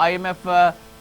IMF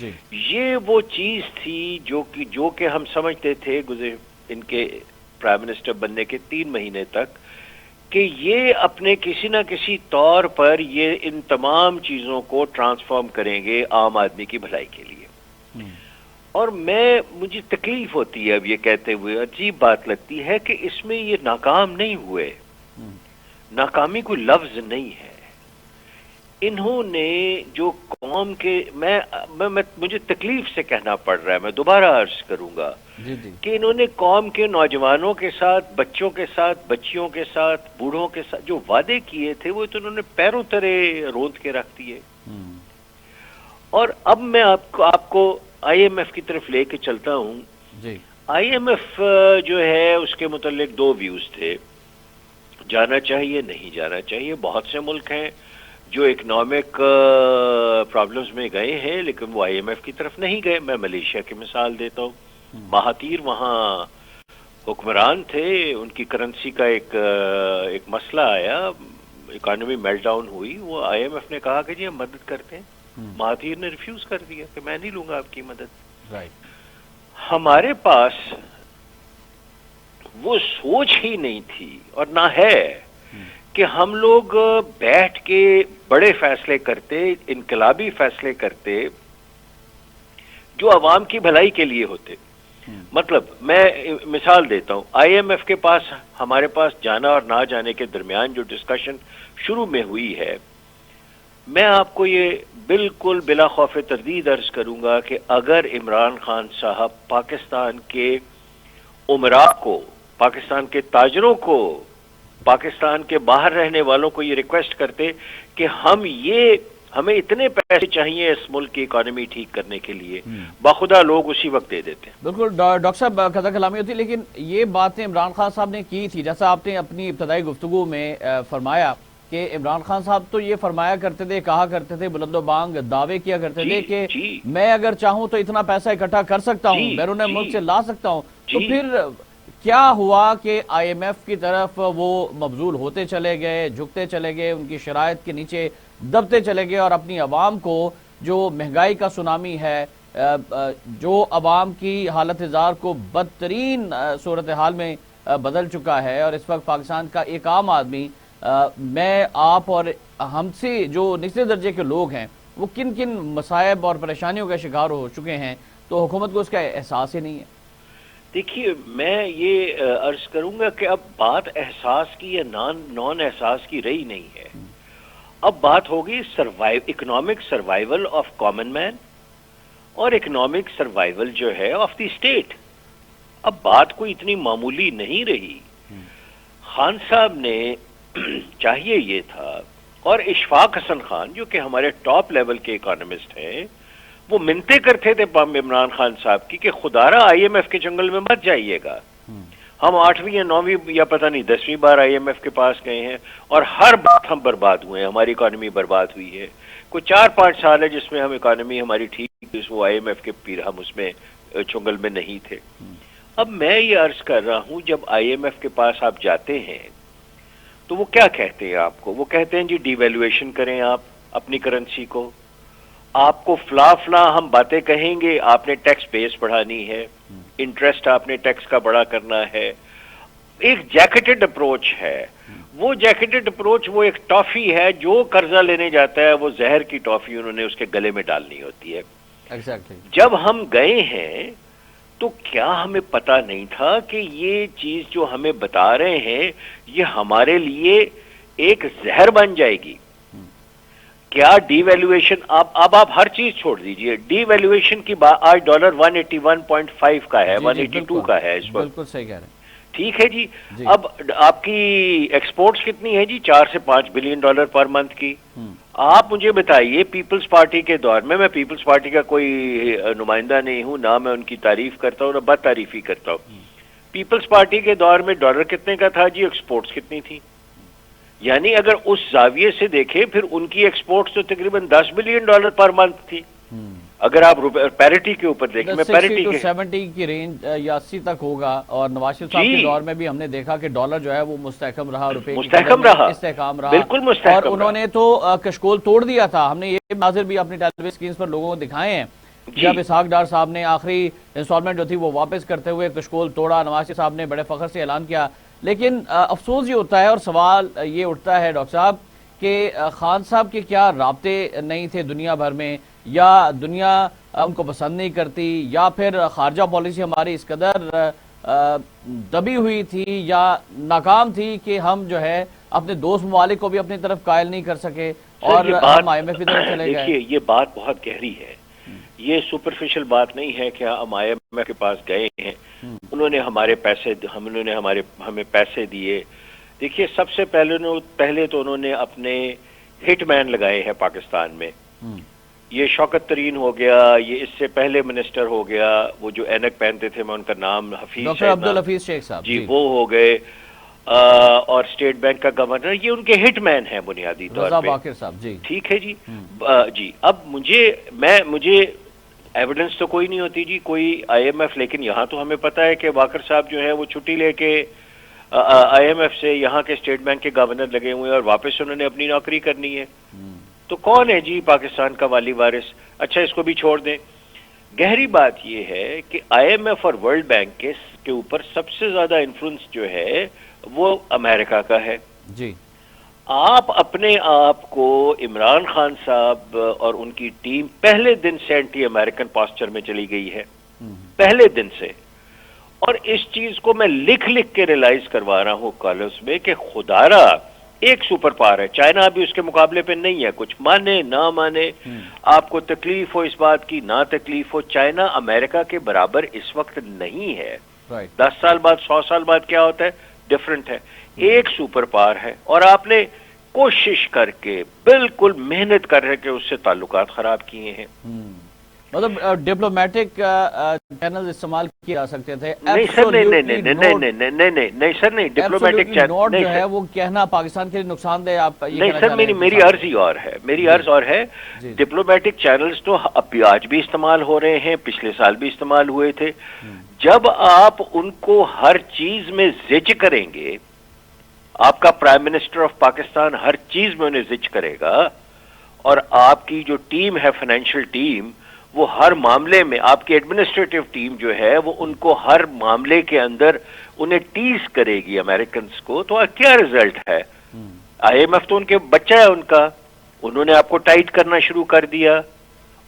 جی یہ وہ چیز تھی جو کہ ہم سمجھتے تھے ان کے پرائم منسٹر بننے کے 3 مہینے تک کہ یہ اپنے کسی نہ کسی طور پر یہ ان تمام چیزوں کو ٹرانسفارم کریں گے عام آدمی کی بھلائی کے لیے. اور مجھے تکلیف ہوتی ہے اب یہ کہتے ہوئے، عجیب بات لگتی ہے کہ اس میں یہ ناکام نہیں ہوئے. ناکامی کوئی لفظ نہیں ہے. انہوں نے جو قوم کے مجھے تکلیف سے کہنا پڑ رہا ہے، میں دوبارہ عرض کروں گا کہ انہوں نے قوم کے نوجوانوں کے ساتھ، بچوں کے ساتھ، بچیوں کے ساتھ، بوڑھوں کے ساتھ جو وعدے کیے تھے وہ تو انہوں نے پیروں تلے روند کے رکھ دیے. اور اب میں آپ کو آئی ایم ایف کی طرف لے کے چلتا ہوں. آئی ایم ایف جو ہے اس کے متعلق 2 ویوز تھے، جانا چاہیے نہیں جانا چاہیے. بہت سے ملک ہیں جو اکنامک پرابلمز میں گئے ہیں لیکن وہ آئی ایم ایف کی طرف نہیں گئے. میں ملیشیا کی مثال دیتا ہوں. مہاتیر وہاں حکمران تھے، ان کی کرنسی کا ایک مسئلہ آیا، اکانومی میلٹ ڈاؤن ہوئی. وہ آئی ایم ایف نے کہا کہ جی ہم مدد کرتے ہیں. مہاتیر نے ریفیوز کر دیا کہ میں نہیں لوں گا آپ کی مدد. ہمارے پاس وہ سوچ ہی نہیں تھی اور نہ ہے کہ ہم لوگ بیٹھ کے بڑے فیصلے کرتے، انقلابی فیصلے کرتے جو عوام کی بھلائی کے لیے ہوتے. مطلب میں مثال دیتا ہوں، آئی ایم ایف کے پاس ہمارے پاس جانا اور نہ جانے کے درمیان جو ڈسکشن شروع میں ہوئی ہے، میں آپ کو یہ بالکل بلا خوف تردید عرض کروں گا کہ اگر عمران خان صاحب پاکستان کے امراء کو، پاکستان کے تاجروں کو، پاکستان کے باہر رہنے والوں کو یہ ریکویسٹ کرتے کہ ہمیں اتنے پیسے چاہیے اس ملک کی اکانومی ٹھیک کرنے کے لیے، بخدا لوگ اسی وقت دے دیتے ہیں. بالکل ڈاکٹر صاحب قطع کلامی ہوتی، لیکن یہ باتیں عمران خان صاحب نے کی تھی. جیسا آپ نے اپنی ابتدائی گفتگو میں فرمایا کہ عمران خان صاحب تو یہ فرمایا کرتے تھے، کہا کرتے تھے، بلند و بانگ دعوے کیا کرتے تھے کہ میں اگر چاہوں تو اتنا پیسہ اکٹھا کر سکتا ہوں، بیرون ملک سے لا سکتا ہوں. تو پھر کیا ہوا کہ آئی ایم ایف کی طرف وہ مبذول ہوتے چلے گئے، جھکتے چلے گئے، ان کی شرائط کے نیچے دبتے چلے گئے اور اپنی عوام کو جو مہنگائی کا سونامی ہے، جو عوام کی حالت زار کو بدترین صورتحال میں بدل چکا ہے. اور اس وقت پاکستان کا ایک عام آدمی، میں آپ اور ہم سے جو نچلے درجے کے لوگ ہیں، وہ کن کن مصائب اور پریشانیوں کا شکار ہو چکے ہیں، تو حکومت کو اس کا احساس ہی نہیں ہے. دیکھیے میں یہ عرض کروں گا کہ اب بات احساس کی یا نان احساس کی رہی نہیں ہے. اب بات ہوگی economic survival of common man اور اکنامک سروائیول جو ہے آف دی اسٹیٹ. اب بات کوئی اتنی معمولی نہیں رہی. خان صاحب نے چاہیے یہ تھا، اور اشفاق حسن خان جو کہ ہمارے ٹاپ لیول کے اکانومسٹ ہیں، وہ منتیں کرتے تھے عمران خان صاحب کی کہ خدارا آئی ایم ایف کے جنگل میں مت جائیے گا. ہم 8ویں یا 9ویں یا پتہ نہیں 10ویں بار آئی ایم ایف کے پاس گئے ہیں اور ہر بات ہم برباد ہوئے ہیں، ہماری اکانومی برباد ہوئی ہے. کوئی 4-5 سال ہے جس میں ہم اکانومی ہماری ٹھیک، وہ آئی ایم ایف کے پیر ہم اس میں چنگل میں نہیں تھے. اب میں یہ عرض کر رہا ہوں، جب آئی ایم ایف کے پاس آپ جاتے ہیں تو وہ کیا کہتے ہیں آپ کو؟ وہ کہتے ہیں جی ڈی ویلیویشن کریں آپ اپنی کرنسی کو، آپ کو فلاں ہم باتیں کہیں گے، آپ نے ٹیکس بیس بڑھانی ہے، انٹرسٹ آپ نے ٹیکس کا بڑا کرنا ہے. ایک جیکٹڈ اپروچ ہے. وہ جیکٹڈ اپروچ وہ ایک ٹافی ہے، جو قرضہ لینے جاتا ہے وہ زہر کی ٹافی انہوں نے اس کے گلے میں ڈالنی ہوتی ہے. جب ہم گئے ہیں تو کیا ہمیں پتا نہیں تھا کہ یہ چیز جو ہمیں بتا رہے ہیں یہ ہمارے لیے ایک زہر بن جائے گی؟ کیا ڈی ویلیویشن، اب آپ ہر چیز چھوڑ دیجئے، ڈی ویلیویشن کی آج ڈالر 181.5 کا ہے، 182 کا ہے اس وقت. بالکل صحیح کہہ رہے ہیں. ٹھیک ہے جی. اب آپ کی ایکسپورٹس کتنی ہے جی؟ 4 سے 5 بلین ڈالر پر منتھ کی. آپ مجھے بتائیے پیپلز پارٹی کے دور میں پیپلز پارٹی کا کوئی نمائندہ نہیں ہوں، نہ میں ان کی تعریف کرتا ہوں نہ بد تعریفی کرتا ہوں. پیپلز پارٹی کے دور میں ڈالر کتنے کا تھا جی؟ ایکسپورٹس کتنی تھی؟ یعنی اگر اس زاویے سے دیکھیں پھر ان کی ایکسپورٹس تو تقریباً 10 بلین ڈالر پر منتھ تھی. اگر آپ پیرٹی کے اوپر دیکھیں، میں پیرٹی کے 70 کی رینج یا 80 تک ہوگا. اور نواز شریف صاحب کے دور میں بھی ہم نے دیکھا کہ ڈالر جو ہے وہ مستحکم رہا، روپے استحکام رہا، بالکل مستحکم. اور انہوں نے تو کشکول توڑ دیا تھا. ہم نے یہ مناظر بھی اپنی ٹیلی ویژن اسکرینز پر لوگوں کو دکھائے ہیں جب اسحاق ڈار صاحب نے آخری انسٹالمنٹ جو تھی وہ واپس کرتے ہوئے کشکول توڑا، نواز شریف صاحب نے بڑے فخر سے اعلان کیا، لیکن افسوس یہ ہوتا ہے اور سوال یہ اٹھتا ہے ڈاکٹر صاحب کہ خان صاحب کے کیا رابطے نہیں تھے دنیا بھر میں، یا دنیا ان کو پسند نہیں کرتی، یا پھر خارجہ پالیسی ہماری اس قدر دبی ہوئی تھی یا ناکام تھی کہ ہم جو ہے اپنے دوست ممالک کو بھی اپنی طرف قائل نہیں کر سکے اور ہم آئی ایم ایف کی طرف چلے گئے۔ دیکھیے یہ بات بہت گہری ہے، یہ سپرفیشل بات نہیں ہے کہ ہم آئی ایم ایف کے پاس گئے ہیں، انہوں نے ہمیں پیسے دیے۔ دیکھیے سب سے پہلے تو انہوں نے اپنے ہٹ مین لگائے ہیں پاکستان میں، یہ شوکت ترین ہو گیا، یہ اس سے پہلے منسٹر ہو گیا، وہ جو اینک پہنتے تھے میں ان کا نام حفیظ ڈاکٹر عبدالحفیظ شیخ صاحب، جی وہ ہو گئے، اور اسٹیٹ بینک کا گورنر، یہ ان کے ہٹ مین ہیں بنیادی طور رضا پہ۔ باقر صاحب، جی ٹھیک ہے جی، جی اب مجھے ایویڈنس تو کوئی نہیں ہوتی جی، کوئی آئی ایم ایف، لیکن یہاں تو ہمیں پتا ہے کہ باقر صاحب جو ہے وہ چھٹی لے کے آئی ایم ایف سے یہاں کے اسٹیٹ بینک کے گورنر لگے ہوئے ہیں اور واپس انہوں نے اپنی نوکری کرنی ہے، تو کون ہے جی پاکستان کا والی وارث؟ اچھا اس کو بھی چھوڑ دیں، گہری بات یہ ہے کہ آئی ایم ایف اور ورلڈ بینک کے اوپر سب سے زیادہ انفلوئنس جو ہے وہ امریکہ کا ہے۔ جی آپ اپنے آپ کو عمران خان صاحب اور ان کی ٹیم پہلے دن سے اینٹی امریکن پاسچر میں چلی گئی ہے، پہلے دن سے، اور اس چیز کو میں لکھ کے ریلائز کروا رہا ہوں کالرز میں کہ خدارا ایک سپر پاور ہے، چائنا ابھی اس کے مقابلے پہ نہیں ہے، کچھ مانے نہ مانے، آپ کو تکلیف ہو اس بات کی نہ تکلیف ہو، چائنا امریکہ کے برابر اس وقت نہیں ہے۔ 10 سال بعد 100 سال بعد کیا ہوتا ہے ڈیفرنٹ ہے، ایک سپر پاور ہے، اور آپ نے کوشش کر کے بالکل محنت کر کے اس سے تعلقات خراب کیے ہیں۔ مطلب ڈپلومیٹک چینل استعمال کیے جا سکتے تھے، نہیں سر، نہیں سر، نہیں ڈپلومیٹک چینل جو ہے وہ کہنا پاکستان کے لیے نقصان دہ، آپ نہیں سر، میری عرض ہی اور ہے، میری عرض اور ہے، ڈپلومیٹک چینلز تو آج بھی استعمال ہو رہے ہیں، پچھلے سال بھی استعمال ہوئے تھے، جب آپ ان کو ہر چیز میں زج کریں گے، آپ کا پرائم منسٹر آف پاکستان ہر چیز میں انہیں زج کرے گا، اور آپ کی جو ٹیم ہے فائنینشیل ٹیم وہ ہر معاملے میں، آپ کی ایڈمنسٹریٹو ٹیم جو ہے وہ ان کو ہر معاملے کے اندر انہیں ٹیز کرے گی امریکنز کو، تو کیا رزلٹ ہے؟ آئی ایم ایف تو ان کے بچہ ہے ان کا، انہوں نے آپ کو ٹائٹ کرنا شروع کر دیا،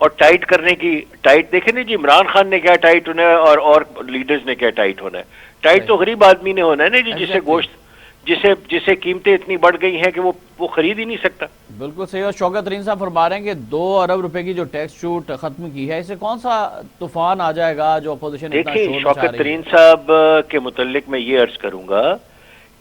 اور ٹائٹ کرنے کی دیکھیں نا جی، عمران خان نے کیا ٹائٹ ہونا ہے اور لیڈرز نے کیا ٹائٹ ہونا ہے، ٹائٹ تو غریب آدمی نے ہونا ہے نا جی، جسے گوشت جسے قیمتیں اتنی بڑھ گئی ہیں کہ وہ خرید ہی نہیں سکتا۔ بالکل صحیح، اور شوکت ترین صاحب فرما رہے ہیں کہ 2 ارب روپے کی جو ٹیکس چھوٹ ختم کی ہے، اسے کون سا طوفان آ جائے گا جو اپوزیشن اتنا شور مچا رہی ہے؟ شوکت ترین صاحب کے متعلق میں یہ عرض کروں گا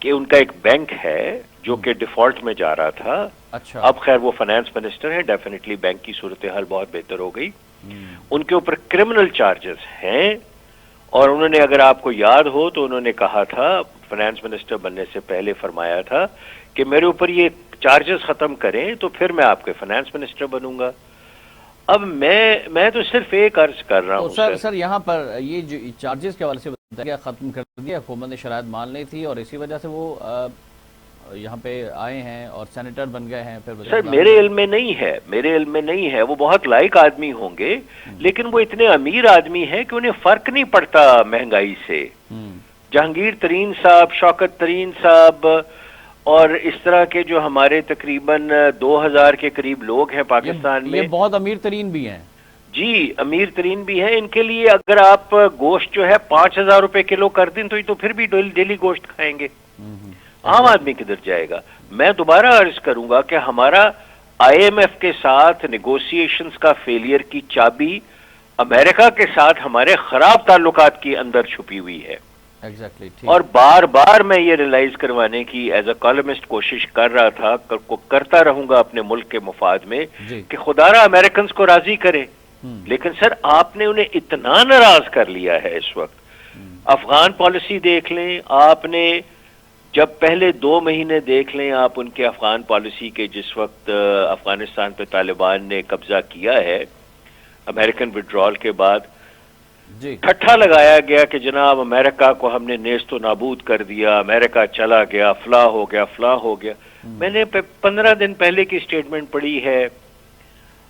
کہ ان کا ایک بینک ہے جو کہ ڈیفالٹ میں جا رہا تھا، اچھا اب خیر وہ فائنانس منسٹر ہیں، ڈیفینیٹلی بینک کی صورتحال بہت بہتر ہو گئی، ان کے اوپر کرمنل چارجز ہیں، اور انہوں نے اگر آپ کو یاد ہو تو انہوں نے کہا تھا، فائنانس منسٹر بننے سے پہلے فرمایا تھا کہ میرے اوپر یہ چارجز ختم کریں تو پھر میں آپ کے فائنانس منسٹر بنوں گا۔ اب میں تو صرف ایک عرض کر رہا ہوں سر یہاں پر یہ جو چارجز کے حوالے سے بتایا ختم کر دیا، حکومت نے شرائط مان لی تھی اور اسی وجہ سے وہ یہاں پہ آئے ہیں اور سینیٹر بن گئے ہیں۔ پھر سر میرے علم میں نہیں ہے، وہ بہت لائق آدمی ہوں گے، لیکن وہ اتنے امیر آدمی ہیں کہ انہیں فرق نہیں پڑتا مہنگائی سے۔ جہانگیر ترین صاحب، شوکت ترین صاحب اور اس طرح کے جو ہمارے تقریباً 2000 کے قریب لوگ ہیں پاکستان میں، یہ بہت امیر ترین بھی ہیں جی، امیر ترین بھی ہیں، ان کے لیے اگر آپ گوشت جو ہے 5000 روپے کلو کر دیں تو پھر بھی ڈیلی گوشت کھائیں گے، عام آدمی کدھر جائے گا؟ میں دوبارہ عرض کروں گا کہ ہمارا آئی ایم ایف کے ساتھ نیگوسیشنز کا فیلئر کی چابی امریکہ کے ساتھ ہمارے خراب تعلقات کے اندر چھپی ہوئی ہے، اور بار بار میں یہ ریلائز کروانے کی ایز اے کالمسٹ کوشش کر رہا تھا، کرتا رہوں گا اپنے ملک کے مفاد میں کہ خدارا امریکنز کو راضی کرے، لیکن سر آپ نے انہیں اتنا ناراض کر لیا ہے اس وقت۔ افغان پالیسی دیکھ لیں، آپ نے جب پہلے 2 مہینے دیکھ لیں آپ ان کے افغان پالیسی کے، جس وقت افغانستان پہ طالبان نے قبضہ کیا ہے امریکن وڈرال کے بعد، ٹھٹھا لگایا گیا کہ جناب امریکہ کو ہم نے نیست و نابود کر دیا، امریکہ چلا گیا، فلاں ہو گیا۔ میں نے 15 دن پہلے کی سٹیٹمنٹ پڑھی ہے،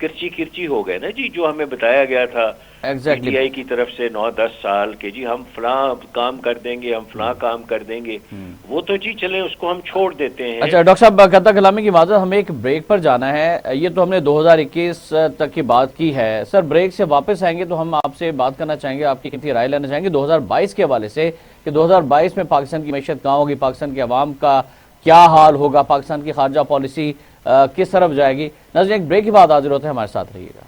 کرچی کرچی ہو گئے نا جی. جو ہمیں بتایا گیا تھا پی ٹی آئی کی طرف سے 9-10 سال کے جی ہم فلاں کام کر دیں گے، ہم فلاں کام کر دیں گے، وہ تو جی چلیں اس کو ہم چھوڑ دیتے ہیں. اچھا ڈاکٹر صاحب قطع کلامی کی معذرت، ہمیں ایک بریک پر جانا ہے. یہ تو ہم نے 2021 تک کی بات کی ہے سر. بریک سے واپس آئیں گے تو ہم آپ سے بات کرنا چاہیں گے، آپ کی کتنی رائے لینا چاہیں گے 2022 کے حوالے سے کہ 2022 میں پاکستان کی معیشت کہاں ہوگی، پاکستان کے عوام کا کیا حال ہوگا، پاکستان کی خارجہ پالیسی کس طرف جائے گی. ناظرین ایک بریک کے بعد حاضر ہوتے ہیں، ہمارے ساتھ رہیے گا.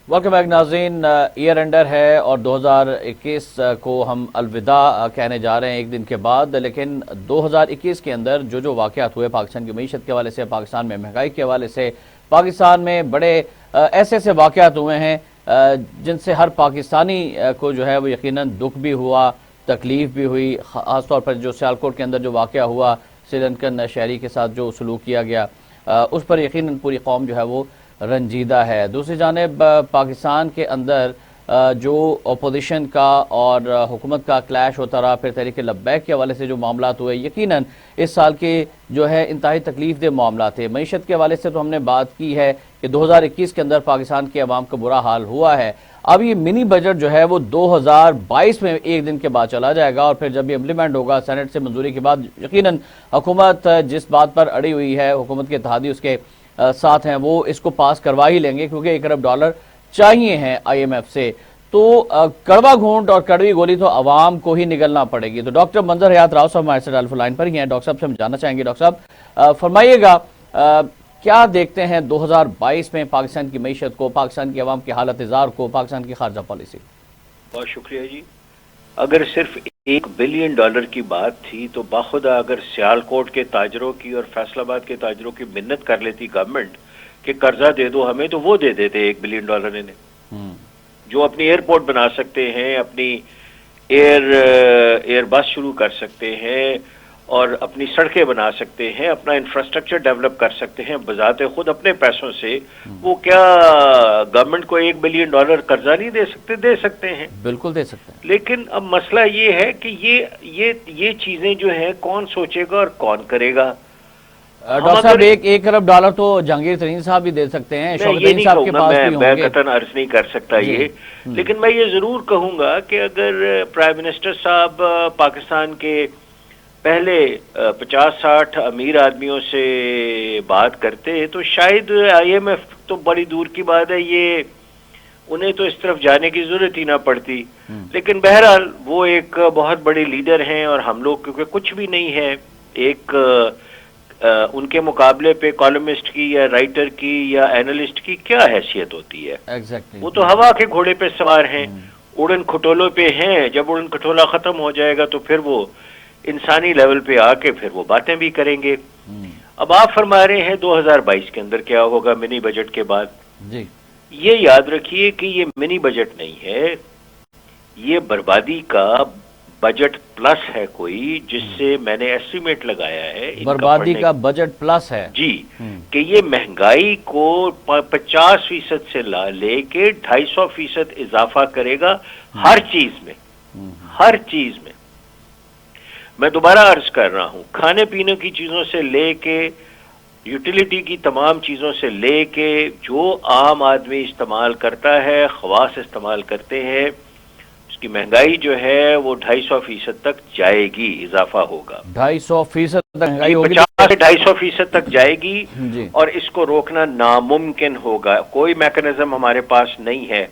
ویلکم بیک ناظرین. ایئر اینڈر ہے اور 2021 کو ہم الوداع کہنے جا رہے ہیں ایک دن کے بعد، لیکن 2021 کے اندر جو واقعات ہوئے پاکستان کی معیشت کے حوالے سے، پاکستان میں مہنگائی کے حوالے سے، پاکستان میں بڑے ایسے واقعات ہوئے ہیں جن سے ہر پاکستانی کو جو ہے وہ یقیناً دکھ بھی ہوا، تکلیف بھی ہوئی. خاص طور پر جو سیالکوٹ کے اندر جو واقعہ ہوا سری لنکن شہری کے ساتھ جو سلوک کیا گیا، اس پر یقیناً پوری قوم جو ہے وہ رنجیدہ ہے. دوسری جانب پاکستان کے اندر جو اپوزیشن کا اور حکومت کا کلیش ہوتا رہا، پھر تحریک لبیک کے حوالے سے جو معاملات ہوئے، یقیناً اس سال کے جو ہے انتہائی تکلیف دہ معاملات تھے. معیشت کے حوالے سے تو ہم نے بات کی ہے کہ 2021 کے اندر پاکستان کے عوام کا برا حال ہوا ہے. اب یہ منی بجٹ جو ہے وہ 2022 میں ایک دن کے بعد چلا جائے گا، اور پھر جب یہ امپلیمنٹ ہوگا سینٹ سے منظوری کے بعد، یقیناً حکومت جس بات پر اڑی ہوئی ہے، حکومت کے اتحادی اس کے ساتھ ہیں، وہ اس کو پاس کروا ہی لیں گے کیونکہ $1 ارب چاہیے ہیں آئی ایم ایف سے. تو کڑوا گھونٹ اور کڑوی گولی تو عوام کو ہی نگلنا پڑے گی. تو ڈاکٹر منظر حیات راؤ صاحب ہمارے سے ٹیلیفون لائن پر ہی ہیں. ڈاکٹر صاحب سے ہم جاننا چاہیں گے، ڈاکٹر صاحب فرمائیے گا کیا دیکھتے ہیں 2022 میں پاکستان کی معیشت کو، پاکستان کی عوام کی حالت زار کو، پاکستان کی خارجہ پالیسی. بہت شکریہ جی. اگر صرف $1 بلین کی بات تھی تو باخدا اگر سیالکوٹ کے تاجروں کی اور فیصل آباد کے تاجروں کی منت کر لیتی گورنمنٹ کہ قرضہ دے دو ہمیں، تو وہ دے دیتے $1 بلین انہیں، جو اپنی ایئرپورٹ بنا سکتے ہیں، اپنی ایئر بس شروع کر سکتے ہیں اور اپنی سڑکیں بنا سکتے ہیں، اپنا انفراسٹرکچر ڈیولپ کر سکتے ہیں بذات خود اپنے پیسوں سے. وہ کیا گورنمنٹ کو $1 بلین قرضہ نہیں دے سکتے؟ دے سکتے ہیں، بالکل دے سکتے ہیں. لیکن اب مسئلہ یہ ہے کہ یہ چیزیں جو ہیں کون سوچے گا اور کون کرے گا. ڈاکٹر صاحب $1 ارب تو جہانگیر ترین صاحب بھی دے سکتے ہیں، شوکت ترین صاحب کے پاس بھی ہوں گے. میں قطعاً عرض نہیں کر سکتا یہ، لیکن میں یہ ضرور کہوں گا کہ اگر پرائم منسٹر صاحب پاکستان کے پہلے 50-60 امیر آدمیوں سے بات کرتے تو شاید آئی ایم ایف تو بڑی دور کی بات ہے، یہ انہیں تو اس طرف جانے کی ضرورت ہی نہ پڑتی. لیکن بہرحال وہ ایک بہت بڑے لیڈر ہیں اور ہم لوگ کیونکہ کچھ بھی نہیں ہے. ایک ان کے مقابلے پہ کالمسٹ کی یا رائٹر کی یا اینالسٹ کی کیا حیثیت ہوتی ہے؟ وہ تو ہوا کے گھوڑے پہ سوار ہیں، اڑن کھٹولوں پہ ہیں. جب اڑن کھٹولا ختم ہو جائے گا تو پھر وہ انسانی لیول پہ آ کے پھر وہ باتیں بھی کریں گے. اب آپ فرما رہے ہیں 2022 کے اندر کیا ہوگا منی بجٹ کے بعد. یہ یاد رکھیے کہ یہ منی بجٹ نہیں ہے، یہ بربادی کا بجٹ پلس ہے کوئی، جس سے میں نے ایسٹیمیٹ لگایا ہے. بربادی کا بجٹ پلس ہے جی، کہ یہ مہنگائی کو 50% سے لے کے 250% اضافہ کرے گا ہر چیز میں، ہر چیز میں. میں دوبارہ عرض کر رہا ہوں، کھانے پینے کی چیزوں سے لے کے یوٹیلیٹی کی تمام چیزوں سے لے کے جو عام آدمی استعمال کرتا ہے، خواص استعمال کرتے ہیں، اس کی مہنگائی جو ہے وہ 250% تک جائے گی، اضافہ ہوگا. 250% مہنگائی ہوگی، 50 سے 250% تک جائے گی. اور اس کو روکنا ناممکن ہوگا. کوئی میکنزم ہمارے پاس نہیں ہے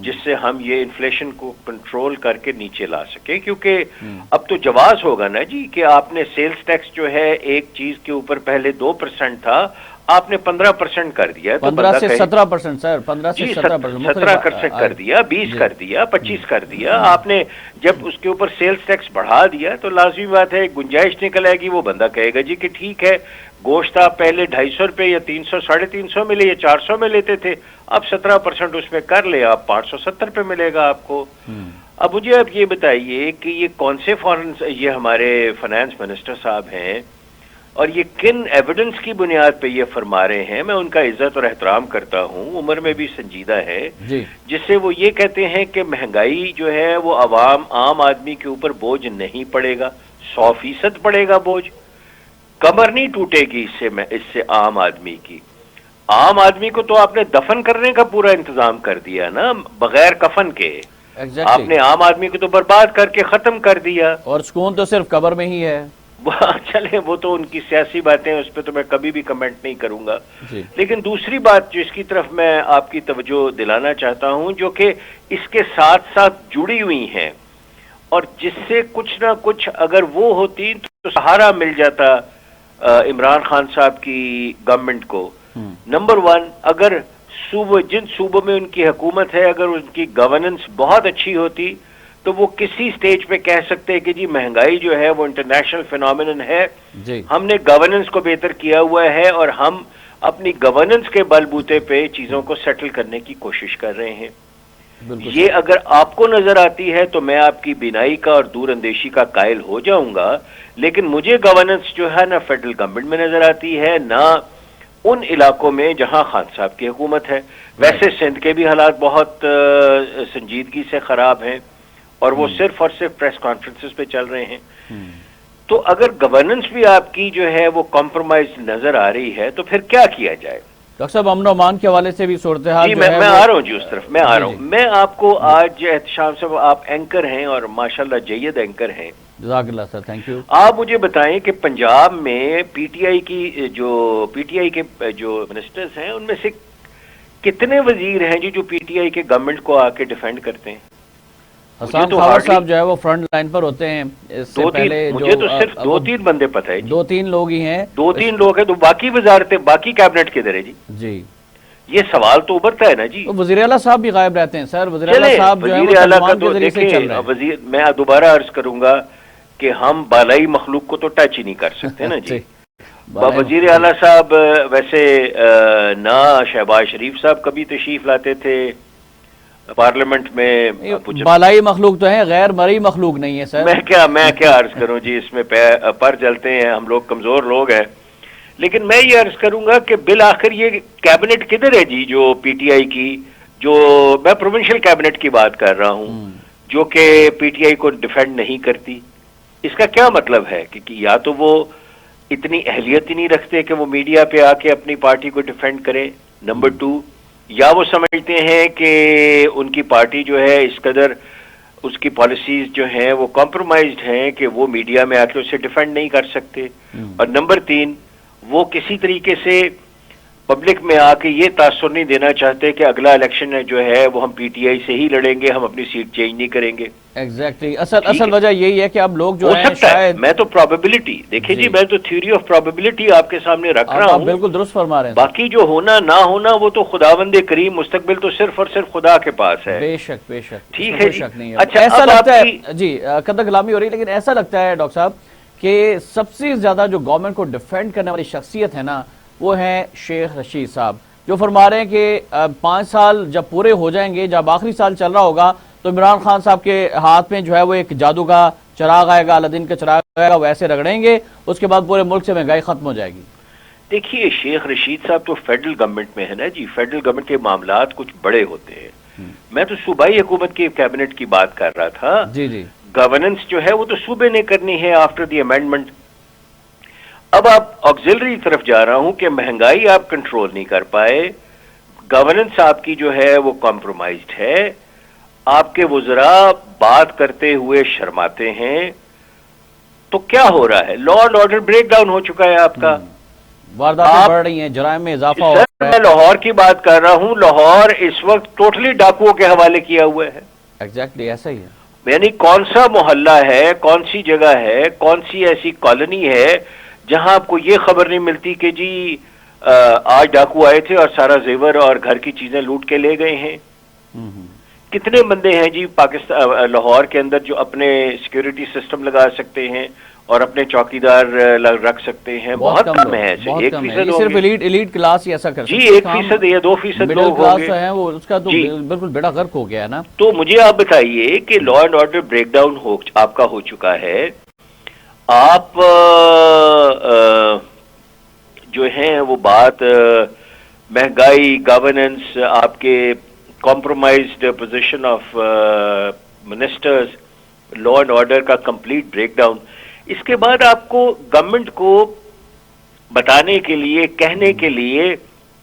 جس سے ہم یہ انفلیشن کو کنٹرول کر کے نیچے لا سکے، کیونکہ اب تو جواز ہوگا نا جی کہ آپ نے سیلز ٹیکس جو ہے ایک چیز کے اوپر پہلے 2% تھا، آپ نے 15% کر دیا. 15 سے 17% سر، 15 سے 17%، 17% کر دیا، 20 کر دیا، 25 کر دیا. آپ نے جب اس کے اوپر سیلز ٹیکس بڑھا دیا تو لازمی بات ہے گنجائش نکل آئے گی. وہ بندہ کہے گا جی کہ ٹھیک ہے، گوشت آپ پہلے 250 روپے یا 300 350 میں لے یا 400 میں لیتے تھے، اب 17% اس میں کر لے، آپ 570 پہ ملے گا آپ کو. اب مجھے آپ یہ بتائیے کہ یہ کون سے یہ ہمارے فائنانس منسٹر صاحب ہیں اور یہ کن ایویڈنس کی بنیاد پہ یہ فرما رہے ہیں. میں ان کا عزت اور احترام کرتا ہوں, عمر میں بھی سنجیدہ ہے, جس سے وہ یہ کہتے ہیں کہ مہنگائی جو ہے وہ عام آدمی کے اوپر بوجھ نہیں پڑے گا, 100% پڑے گا بوجھ, کمر نہیں ٹوٹے گی اس سے عام آدمی کی. عام آدمی کو تو آپ نے دفن کرنے کا پورا انتظام کر دیا نا, بغیر کفن کے. آپ نے عام آدمی کو تو برباد کر کے ختم کر دیا, اور سکون تو صرف قبر میں ہی ہے. چلیں وہ تو ان کی سیاسی باتیں, اس پہ تو میں کبھی بھی کمنٹ نہیں کروں گا. لیکن دوسری بات جس کی طرف میں آپ کی توجہ دلانا چاہتا ہوں, جو کہ اس کے ساتھ ساتھ جڑی ہوئی ہیں, اور جس سے کچھ نہ کچھ اگر وہ ہوتی تو سہارا مل جاتا عمران خان صاحب کی گورنمنٹ کو. نمبر 1, اگر جن صوبوں میں ان کی حکومت ہے, اگر ان کی گورننس بہت اچھی ہوتی تو وہ کسی سٹیج پہ کہہ سکتے کہ جی مہنگائی جو ہے وہ انٹرنیشنل فینومینن ہے, ہم نے گورننس کو بہتر کیا ہوا ہے اور ہم اپنی گورننس کے بل بوتے پہ چیزوں کو سیٹل کرنے کی کوشش کر رہے ہیں. یہ اگر آپ کو نظر آتی ہے تو میں آپ کی بینائی کا اور دور اندیشی کا قائل ہو جاؤں گا, لیکن مجھے گورننس جو ہے نہ فیڈرل گورنمنٹ میں نظر آتی ہے, نہ ان علاقوں میں جہاں خان صاحب کی حکومت ہے. ویسے سندھ کے بھی حالات بہت سنجیدگی سے خراب ہیں, اور وہ صرف اور صرف پریس کانفرنسز پہ چل رہے ہیں. تو اگر گورننس بھی آپ کی جو ہے وہ کمپرومائز نظر آ رہی ہے تو پھر کیا کیا جائے؟ ڈاکٹر صاحب امن و امان کے حوالے سے بھی صورتحال جی میں آ رہا ہوں جی, اس طرف میں آ رہا ہوں. میں آپ کو آج احتشام صاحب, آپ اینکر ہیں اور ماشاءاللہ جید اینکر ہیں, جزاک اللہ سر, تھینک یو. آپ مجھے بتائیں کہ پنجاب میں پی ٹی آئی کے جو منسٹرز ہیں ان میں سے کتنے وزیر ہیں جو پی ٹی آئی کے گورنمنٹ کو آ کے ڈیفینڈ کرتے ہیں؟ حسان خاور صاحب جو ہے وہ فرنٹ لائن پر ہوتے ہیں. اس سے پہلے مجھے تو صرف 2-3 بندے پتہ ہے, 2-3 لوگ ہی ہیں, 2-3 لوگ ہیں, تو باقی وزارتیں, باقی کیبنٹ کدھر ہے جی؟ جی یہ سوال تو ابھرتا ہے نا جی. وزیر اعلیٰ صاحب بھی غائب رہتے ہیں سر, وزیر اعلیٰ صاحب جو ہے وہ ترجمان کے ذریعے سے چل رہے ہیں. میں دوبارہ عرض کروں گا کہ ہم بالائی مخلوق کو تو ٹچ ہی نہیں کر سکتے نا جی. وزیر اعلیٰ صاحب ویسے نہ شہباز شریف صاحب کبھی تشریف لاتے تھے پارلیمنٹ میں, بالائی مخلوق تو ہیں, غیر مرئی مخلوق نہیں ہے سر. میں کیا عرض کروں جی, اس میں پر جلتے ہیں, ہم لوگ کمزور لوگ ہیں. لیکن میں یہ عرض کروں گا کہ بالآخر یہ کیبنٹ کدھر ہے جی جو پی ٹی آئی کی, جو میں پروونشل کیبنٹ کی بات کر رہا ہوں, جو کہ پی ٹی آئی کو ڈیفینڈ نہیں کرتی. اس کا کیا مطلب ہے کہ یا تو وہ اتنی اہلیت ہی نہیں رکھتے کہ وہ میڈیا پہ آ کے اپنی پارٹی کو ڈیفینڈ کرے, نمبر 2, یا وہ سمجھتے ہیں کہ ان کی پارٹی جو ہے اس قدر اس کی پالیسیز جو ہیں وہ کمپرومائزڈ ہیں کہ وہ میڈیا میں آ کے اسے ڈیفینڈ نہیں کر سکتے, اور نمبر 3 وہ کسی طریقے سے پبلک میں آ کے یہ تاثر نہیں دینا چاہتے کہ اگلا الیکشن جو ہے وہ ہم پی ٹی آئی سے ہی لڑیں گے, ہم اپنی سیٹ چینج نہیں کریں گے. ایگزیکٹلی, اصل وجہ یہی ہے کہ اب لوگ جو ہیں شاید, میں تو پرابیبلٹی دیکھیں جی, میں تو تھیوری آف پرابیبلٹی آپ کے سامنے رکھ رہا ہوں, بالکل درست فرما رہے ہیں. باقی جو ہونا نہ ہونا وہ تو خداوند کریم, مستقبل تو صرف اور صرف خدا کے پاس ہے. بے شک بے شک, ٹھیک ہے جی. اچھا ایسا لگتا ہے جی, قدر غلامی ہو رہی ہے, لیکن ایسا لگتا ہے ڈاکٹر صاحب کہ سب سے زیادہ جو گورنمنٹ کو ڈیفینڈ کرنے والی شخصیت ہے نا, وہ ہیں شیخ رشید صاحب, جو فرما رہے ہیں کہ 5 سال جب پورے ہو جائیں گے, جب آخری سال چل رہا ہوگا تو عمران خان صاحب کے ہاتھ میں جو ہے وہ ایک جادو کا چراغ آئے گا, الادین کا چراغ آئے گا, وہ ایسے رگڑیں گے, اس کے بعد پورے ملک سے مہنگائی ختم ہو جائے گی. دیکھیے شیخ رشید صاحب تو فیڈرل گورنمنٹ میں ہے نا جی, فیڈرل گورنمنٹ کے معاملات کچھ بڑے ہوتے ہیں. میں تو صوبائی حکومت کی کیبنٹ کی بات کر رہا تھا. جی جی, گورننس جو ہے وہ تو صوبے نے کرنی ہے آفٹر دی امینڈمنٹ. اب آپ آکسیلری طرف جا رہا ہوں کہ مہنگائی آپ کنٹرول نہیں کر پائے, گورننس آپ کی جو ہے وہ کمپرومائزڈ ہے, آپ کے وزراء بات کرتے ہوئے شرماتے ہیں, تو کیا ہو رہا ہے؟ Law and order break down ہو چکا ہے آپ کا, وارداتیں بڑھ رہی ہیں, جرائم میں اضافہ ہو رہا ہے. میں لاہور کی بات کر رہا ہوں, لاہور اس وقت ٹوٹلی ڈاکوؤں کے حوالے کیا ہوا ہے. ایگزیکٹلی ایسا ہی ہے. یعنی کون سا محلہ ہے, کون سی جگہ ہے, کون سی ایسی کالونی ہے جہاں آپ کو یہ خبر نہیں ملتی کہ جی آج ڈاکو آئے تھے اور سارا زیور اور گھر کی چیزیں لوٹ کے لے گئے ہیں. کتنے بندے ہیں جی پاکستان لاہور کے اندر جو اپنے سیکیورٹی سسٹم لگا سکتے ہیں اور اپنے چوکیدار رکھ سکتے ہیں؟ بہت کم ہے. 1% صرف ایلیٹ کلاس ہی ایسا کرتے ہیں جی, 1% یا 2% لوگ ہوں گے, وہ اس کا تو بالکل بیڑا غرق ہو گیا ہے نا. تو مجھے آپ بتائیے کہ لا اینڈ آرڈر بریک ڈاؤن آپ کا ہو چکا ہے, آپ جو ہیں وہ بات مہنگائی، گورننس، آپ کے compromised position of ministers, law and order کا کمپلیٹ بریک ڈاؤن، اس کے بعد آپ کو گورنمنٹ کو بتانے کے لیے، کہنے کے لیے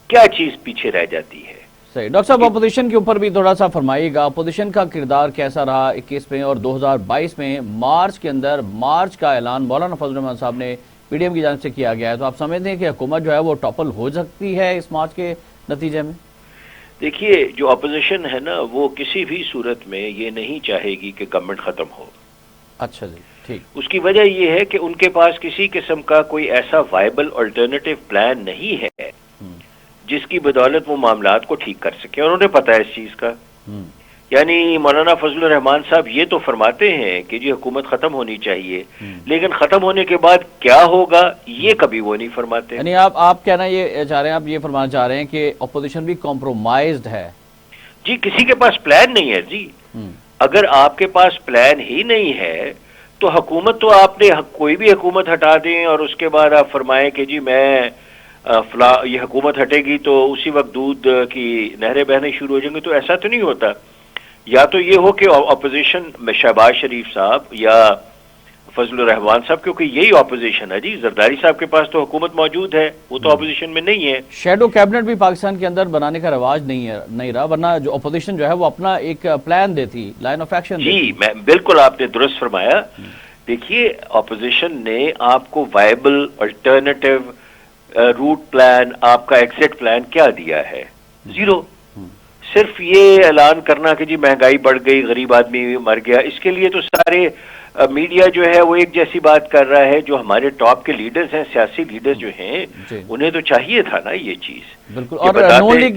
کیا چیز پیچھے رہ جاتی ہے؟ صحیح ڈاکٹر صاحب، اپوزیشن کے اوپر بھی تھوڑا سا فرمائیے گا، اپوزیشن کا کردار کیسا رہا 21 میں اور 2022 میں؟ مارچ کے اندر مارچ کا اعلان مولانا فضل الرحمان صاحب نے پی ڈی ایم کی جانب سے کیا گیا ہے، تو آپ سمجھتے ہیں کہ حکومت جو ہے وہ ٹاپل ہو سکتی ہے اس مارچ کے نتیجے میں؟ دیکھیے، جو اپوزیشن ہے نا، وہ کسی بھی صورت میں یہ نہیں چاہے گی کہ گورنمنٹ ختم ہو۔ اچھا جی، ٹھیک۔ اس کی وجہ یہ ہے کہ ان کے پاس کسی قسم کا کوئی ایسا وائبل آلٹرنیٹو پلان نہیں ہے جس کی بدولت وہ معاملات کو ٹھیک کر سکے، اور انہیں پتہ ہے اس چیز کا۔ یعنی مولانا فضل الرحمان صاحب یہ تو فرماتے ہیں کہ جی حکومت ختم ہونی چاہیے، لیکن ختم ہونے کے بعد کیا ہوگا یہ کبھی وہ نہیں فرماتے۔ یعنی آپ کہنا یہ چاہ رہے ہیں، آپ یہ فرمانا چاہ رہے ہیں کہ اپوزیشن بھی کمپرومائزڈ ہے؟ جی، کسی کے پاس پلان نہیں ہے جی۔ اگر آپ کے پاس پلان ہی نہیں ہے تو حکومت تو آپ نے کوئی بھی حکومت ہٹا دیں اور اس کے بعد آپ فرمائیں کہ جی میں یہ حکومت ہٹے گی تو اسی وقت دودھ کی نہریں بہنے شروع ہو جائیں گی، تو ایسا تو نہیں ہوتا۔ یا تو یہ ہو کہ اپوزیشن میں شہباز شریف صاحب یا فضل الرحمان صاحب، کیونکہ یہی اپوزیشن ہے جی، زرداری صاحب کے پاس تو حکومت موجود ہے، وہ تو اپوزیشن میں نہیں ہے۔ شیڈو کیبنٹ بھی پاکستان کے اندر بنانے کا رواج نہیں رہا، ورنہ جو اپوزیشن جو ہے وہ اپنا ایک پلان دیتی، لائن آف ایکشن دیتی۔ جی، میں بالکل آپ نے درست فرمایا۔ دیکھیے، اپوزیشن نے آپ کو وائبل الٹرنیٹو روٹ پلان، آپ کا ایگزٹ پلان کیا دیا ہے؟ زیرو۔ صرف یہ اعلان کرنا کہ جی مہنگائی بڑھ گئی، غریب آدمی مر گیا، اس کے لیے تو سارے میڈیا جو ہے وہ ایک جیسی بات کر رہا ہے۔ جو ہمارے ٹاپ کے لیڈرز ہیں، سیاسی لیڈرز جو ہیں، انہیں تو چاہیے تھا نا یہ چیز۔ بالکل، اور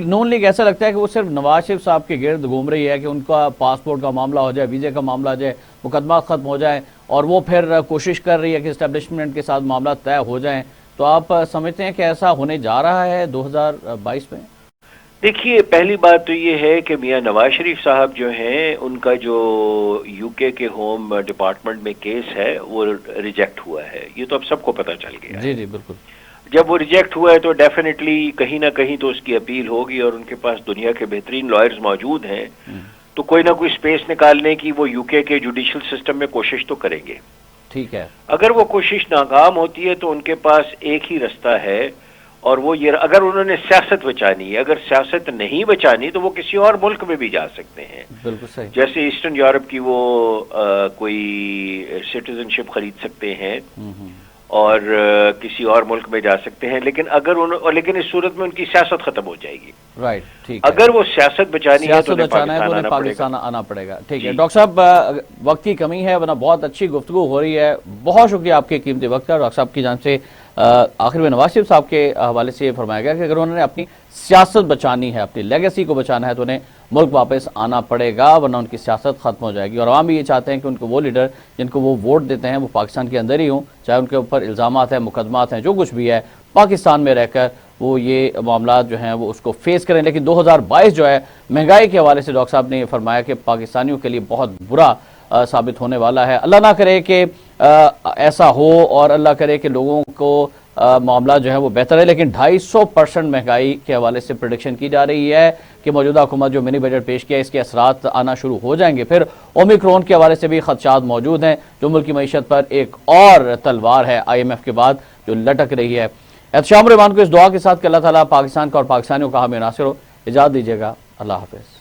نون لیگ ایسا لگتا ہے کہ وہ صرف نواز شریف صاحب کے گرد گھوم رہی ہے کہ ان کا پاسپورٹ کا معاملہ ہو جائے، ویزے کا معاملہ ہو جائے، مقدمات ختم ہو جائیں، اور وہ پھر کوشش کر رہی ہے کہ اسٹیبلشمنٹ کے ساتھ معاملات طے ہو جائیں۔ تو آپ سمجھتے ہیں کہ ایسا ہونے جا رہا ہے 2022 میں؟ دیکھیے، پہلی بات تو یہ ہے کہ میاں نواز شریف صاحب جو ہیں، ان کا جو یو کے ہوم ڈپارٹمنٹ میں کیس ہے وہ ریجیکٹ ہوا ہے، یہ تو اب سب کو پتہ چل گیا ہے۔ جی جی بالکل۔ جب وہ ریجیکٹ ہوا ہے تو ڈیفینیٹلی کہیں نہ کہیں تو اس کی اپیل ہوگی، اور ان کے پاس دنیا کے بہترین لائرز موجود ہیں، تو کوئی نہ کوئی سپیس نکالنے کی وہ یو کے جوڈیشل سسٹم میں کوشش تو کریں گے۔ ٹھیک ہے۔ اگر وہ کوشش ناکام ہوتی ہے تو ان کے پاس ایک ہی رستہ ہے، اور وہ یہ، اگر انہوں نے سیاست بچانی ہے، اگر سیاست نہیں بچانی تو وہ کسی اور ملک میں بھی جا سکتے ہیں۔ بالکل صحیح۔ جیسے جیسے ایسٹرن یورپ کی وہ کوئی سٹیزن شپ خرید سکتے ہیں اور کسی اور ملک میں جا سکتے ہیں، لیکن اس صورت میں ان کی سیاست ختم ہو جائے گی۔ رائٹ، ٹھیک ہے۔ اگر وہ سیاست بچانی ہے تو پاکستان آنا پڑے گا۔ ٹھیک ہے ڈاکٹر صاحب، وقت کی کمی ہے ورنہ بہت اچھی گفتگو ہو رہی ہے۔ بہت شکریہ آپ کے قیمتی وقت کا۔ ڈاکٹر صاحب کی جانب سے آخر میں نواز شریف صاحب کے حوالے سے یہ فرمایا گیا کہ اگر انہوں نے اپنی سیاست بچانی ہے، اپنی لیگیسی کو بچانا ہے، تو انہیں ملک واپس آنا پڑے گا، ورنہ ان کی سیاست ختم ہو جائے گی۔ اور عوام بھی یہ چاہتے ہیں کہ ان کو وہ لیڈر جن کو وہ ووٹ دیتے ہیں وہ پاکستان کے اندر ہی ہوں، چاہے ان کے اوپر الزامات ہیں، مقدمات ہیں، جو کچھ بھی ہے، پاکستان میں رہ کر وہ یہ معاملات جو ہیں وہ اس کو فیس کریں۔ لیکن 2022 جو ہے مہنگائی کے حوالے سے ڈاکٹر صاحب نے یہ فرمایا کہ پاکستانیوں کے لیے بہت برا ثابت ہونے والا ہے۔ اللہ نہ کرے کہ ایسا ہو، اور اللہ کرے کہ لوگوں کو معاملات جو ہے وہ بہتر ہے، لیکن 250% مہنگائی کے حوالے سے پریڈکشن کی جا رہی ہے کہ موجودہ حکومت جو منی بجٹ پیش کیا اس کے اثرات آنا شروع ہو جائیں گے۔ پھر اومیکرون کے حوالے سے بھی خدشات موجود ہیں، جو ملک کی معیشت پر ایک اور تلوار ہے IMF کے بعد جو لٹک رہی ہے۔ احتشام الرحمان کو اس دعا کے ساتھ کہ اللہ تعالیٰ پاکستان کا اور پاکستانیوں کا حامی ناصر ہو۔ اجازت دیجیے گا، اللہ حافظ۔